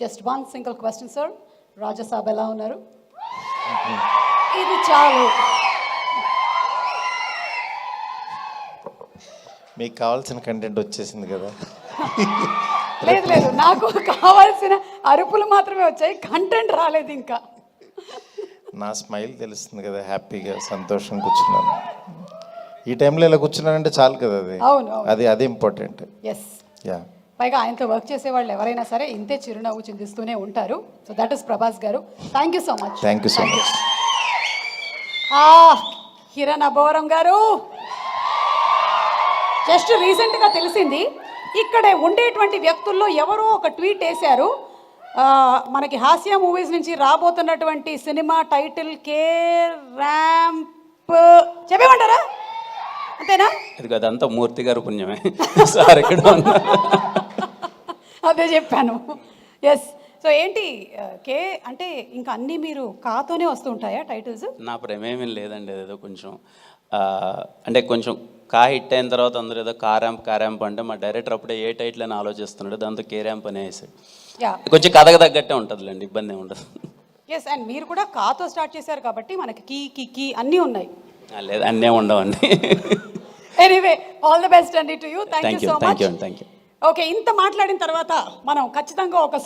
Just one single question sir. Raja Saab ఎలా ఉన్నారు? ఇది చాలు. మీకు కావాల్సిన కంటెంట్ వచ్చేసింది కదా. లేదు లేదు, నాకు కావాల్సిన అరుపులు మాత్రమే వచ్చాయి, కంటెంట్ రాలేదు ఇంకా. నా స్మైల్ తెలుస్తుంది కదా, హ్యాపీగా సంతోషం కూర్చున్నాను. ఈ టైంలో ఇలా కూర్చున్నానంటే చాలు కదా, అది అవును అది ఇంపార్టెంట్. ఎస్. యా, పైగా ఆయనతో వర్క్ చేసే వాళ్ళు ఎవరైనా సరే ఇంతే చిరునవ్వు చిందిస్తూనే ఉంటారు. So that is Prabhas garu. Thank you so much. Thank you so much. Kiran Aboram garu, just రీసెంట్గా తెలిసింది, ఇక్కడే ఉండేటువంటి వ్యక్తుల్లో ఎవరో ఒక ట్వీట్ వేశారు, మనకి హాస్య మూవీస్ నుంచి రాబోతున్నటువంటి సినిమా టైటిల్ కే ర్యాంప్ చెప్పేమంటారా? అంతేనా? ఇది అదంతా మూర్తి గారు పుణ్యమే సార్ ఇక్కడ అదే చెప్పాను. ఎస్. సో ఏంటి కే అంటే ఇంకా అన్నీ మీరు కాతోనే వస్తూ ఉంటాయా టైటిల్స్? నా ప్రేమేమీ లేదండి, ఏదో కొంచెం అంటే కొంచెం కా హిట్ అయిన తర్వాత అందరూ ఏదో ర్యాంప్ అంటే మా డైరెక్టర్ అప్పుడే ఏ టైటిల్ అని ఆలోచిస్తున్నాడు, దాంతో కే ర్యాంప్ అనే వేసాడు. కొంచెం కథకు తగ్గట్టే ఉంటుందిలేండి, ఇబ్బంది ఏమి ఉండదు. ఎస్. అండ్ మీరు కూడా కాతో స్టార్ట్ చేశారు కాబట్టి మనకి కీ అన్నీ ఉన్నాయి. లేదు, అన్నీ ఉండవండి. ఎనీవే, ఆల్ ది బెస్ట్ అండి to you. Thank you so much. Thank you. Okay, ఇంత మాట్లాడిన తర్వాత మనం ఖచ్చితంగా ఒక